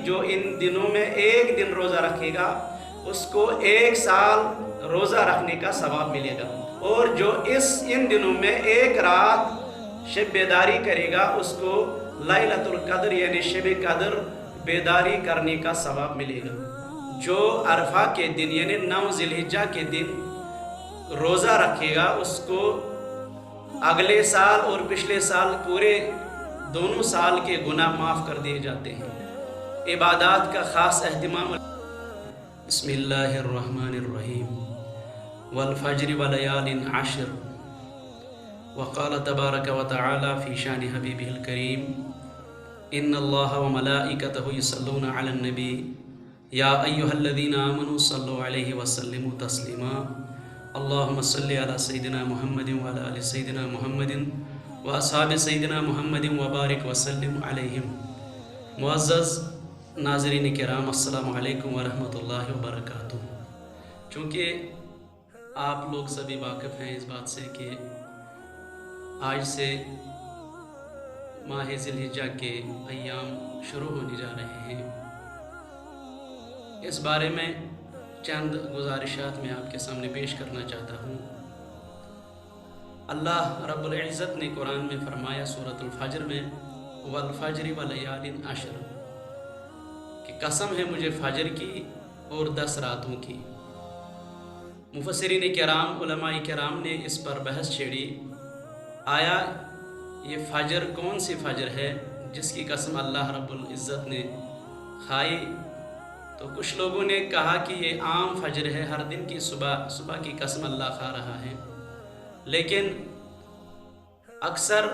جو ان دنوں میں ایک دن روزہ رکھے گا اس کو 1 سال روزہ رکھنے کا ثواب ملے گا، اور جو ان دنوں میں ایک رات شب بیداری کرے گا اس کو لیلۃ القدر یعنی شب قدر بیداری کرنے کا ثواب ملے گا۔ جو عرفہ کے دن یعنی 9 ذی الحجہ کے دن روزہ رکھے گا اس کو اگلے سال اور پچھلے سال پورے دونوں سال کے گناہ معاف کر دیے جاتے ہیں۔ عبادات کا خاص اہتمام۔ بسم اللہ الرحمن الرحیم والفجر ولیال عشر وقال تبارک وتعالی فی شان حبیبہ الکریم ان اللہ وملائکتہ یصلون علی النبی یا ایہا الذین آمنوا صلوا علیہ وسلموا تسلیما اللہم صلی علی سیدنا محمد وعلی آل سیدنا محمد واصحاب سیدنا محمد وبارک وسلم علیہم۔ معزز ناظرین کرام، السلام علیکم ورحمۃ اللہ وبرکاتہ۔ چونکہ آپ لوگ سبھی واقف ہیں اس بات سے کہ آج سے ماہ ذی الحجہ کے ایام شروع ہونے جا رہے ہیں، اس بارے میں چند گزارشات میں آپ کے سامنے پیش کرنا چاہتا ہوں۔ اللہ رب العزت نے قرآن میں فرمایا سورۃ الفجر میں والفجر ولیال عشر کہ قسم ہے مجھے فجر کی اور 10 راتوں کی۔ مفسرین کرام، علماء کرام نے اس پر بحث چھیڑی، آیا یہ فجر کون سی فجر ہے جس کی قسم اللہ رب العزت نے کھائی؟ تو کچھ لوگوں نے کہا کہ یہ عام فجر ہے، ہر دن کی صبح کی قسم اللہ کھا رہا ہے، لیکن اکثر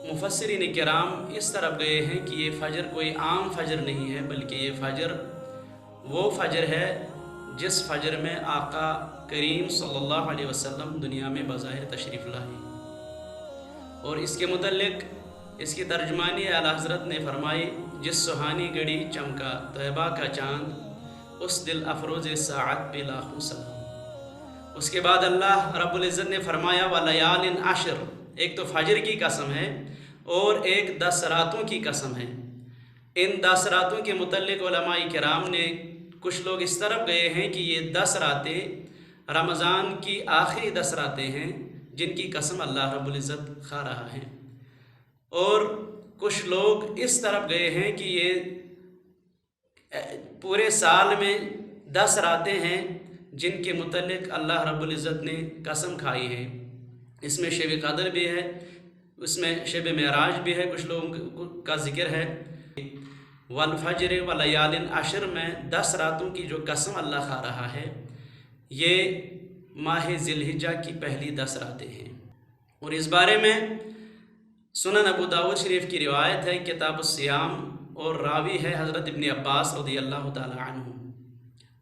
مفسرین کرام اس طرف گئے ہیں کہ یہ فجر کوئی عام فجر نہیں ہے، بلکہ یہ فجر وہ فجر ہے جس فجر میں آقا کریم صلی اللہ علیہ وسلم دنیا میں بظاہر تشریف لائے۔ اور اس کے متعلق اس کی ترجمانی اعلیٰ حضرت نے فرمائی، جس سہانی گھڑی چمکا طیبہ کا چاند اس دل افروز ساعت پہ لاکھوں سلام۔ اس کے بعد اللہ رب العزت نے فرمایا ولیال عشر، ایک تو فجر کی قسم ہے اور ایک 10 راتوں کی قسم ہے۔ ان 10 راتوں کے متعلق علماء کرام نے کچھ لوگ اس طرف گئے ہیں کہ یہ 10 راتیں رمضان کی آخری 10 راتیں ہیں جن کی قسم اللہ رب العزت کھا رہا ہے، اور کچھ لوگ اس طرف گئے ہیں کہ یہ پورے سال میں 10 راتیں ہیں جن کے متعلق اللہ رب العزت نے قسم کھائی ہے۔ اس میں شب قدر بھی ہے، اس میں شب معراج بھی ہے، کچھ لوگوں کا ذکر ہے۔ والفجر ولیال عشر میں 10 راتوں کی جو قسم اللہ کھا رہا ہے یہ ماہ ذی الحجہ کی پہلی 10 راتیں ہیں، اور اس بارے میں سنن ابو داؤد شریف کی روایت ہے کتاب الصیام، اور راوی ہے حضرت ابن عباس رضی اللہ تعالی عنہ۔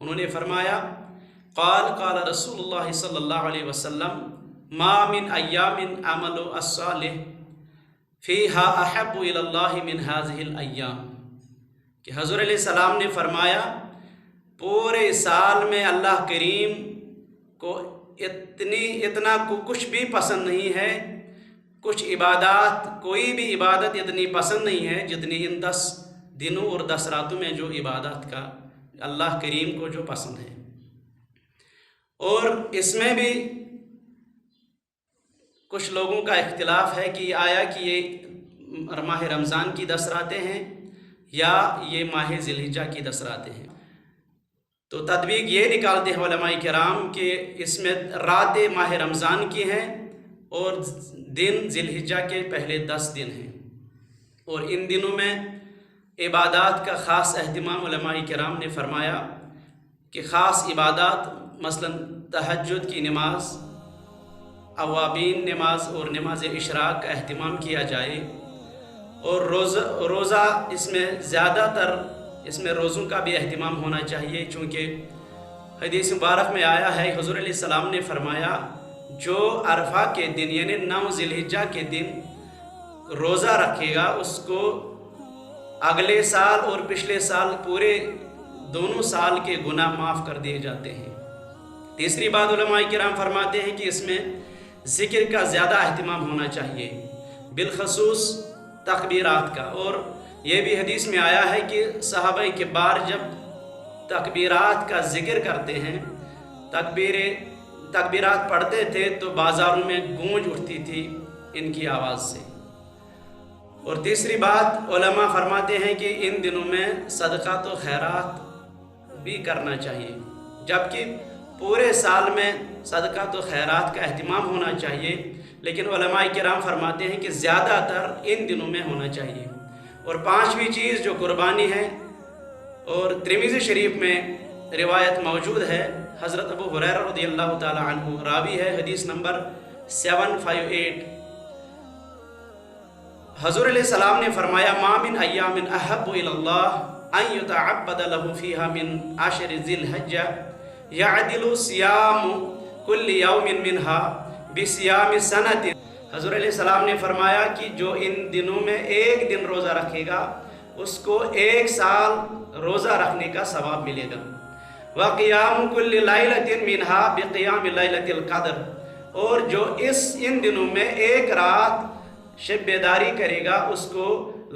انہوں نے فرمایا قال رسول اللہ صلی اللہ علیہ وسلم ما من ایام عمل الصالح فیہا احب الی اللہ من ہذہ الایام، کہ حضور علیہ السلام نے فرمایا پورے سال میں اللہ کریم کو اتنا کچھ بھی پسند نہیں ہے، کچھ عبادات، کوئی بھی عبادت اتنی پسند نہیں ہے جتنی ان 10 دنوں اور 10 راتوں میں جو عبادت کا اللہ کریم کو جو پسند ہے۔ اور اس میں بھی کچھ لوگوں کا اختلاف ہے کہ آیا کہ یہ ماہ رمضان کی 10 راتیں ہیں یا یہ ماہ ذی الحجہ کی 10 راتیں ہیں۔ تو تطبیق یہ نکالتے ہیں علماء کرام کہ اس میں راتیں ماہ رمضان کی ہیں اور دن ذی الحجہ کے پہلے 10 دن ہیں، اور ان دنوں میں عبادات کا خاص اہتمام علماء کرام نے فرمایا کہ خاص عبادات مثلا تہجد کی نماز، اوابین نماز اور نماز اشراق کا اہتمام کیا جائے، اور روزہ اس میں زیادہ تر اس میں روزوں کا بھی اہتمام ہونا چاہیے، چونکہ حدیث مبارک میں آیا ہے حضور علیہ السلام نے فرمایا جو عرفہ کے دن یعنی 9 ذی الحجہ کے دن روزہ رکھے گا اس کو اگلے سال اور پچھلے سال پورے دونوں سال کے گناہ معاف کر دیے جاتے ہیں۔ تیسری بات علماء کرام فرماتے ہیں کہ اس میں ذکر کا زیادہ اہتمام ہونا چاہیے، بالخصوص تکبیرات کا، اور یہ بھی حدیث میں آیا ہے کہ صحابہ کبار جب تکبیرات کا ذکر کرتے ہیں، تکبیرات پڑھتے تھے تو بازاروں میں گونج اٹھتی تھی ان کی آواز سے۔ اور تیسری بات، علماء فرماتے ہیں کہ ان دنوں میں صدقات و خیرات بھی کرنا چاہیے، جبکہ پورے سال میں صدقات و خیرات کا اہتمام ہونا چاہیے، لیکن علماء کرام فرماتے ہیں کہ زیادہ تر ان دنوں میں ہونا چاہیے۔ اور پانچویں چیز جو قربانی ہے، اور ترمذی شریف میں روایت موجود ہے، حضرت ابو ہریرہ رضی اللہ تعالی عنہ راوی ہے، حدیث نمبر 758، حضور علیہ السلام نے فرمایا ما من ایام احب الی اللہ ان یتعبد له فیہا من عشر ذی الحجہ یعدل صیام کل یوم منہا بصیام سنۃ۔ حضور علیہ السلام نے فرمایا کہ جو ان دنوں میں ایک دن روزہ رکھے گا اس کو ایک سال روزہ رکھنے کا ثواب ملے گا۔ وقیام کل لیلۃ منہا بقیام لیلۃ القدر، اور جو ان دنوں میں ایک رات شب بیداری کرے گا اس کو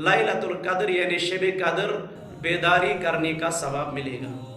لیلۃ القدر یعنی شب قدر بیداری کرنے کا ثواب ملے گا۔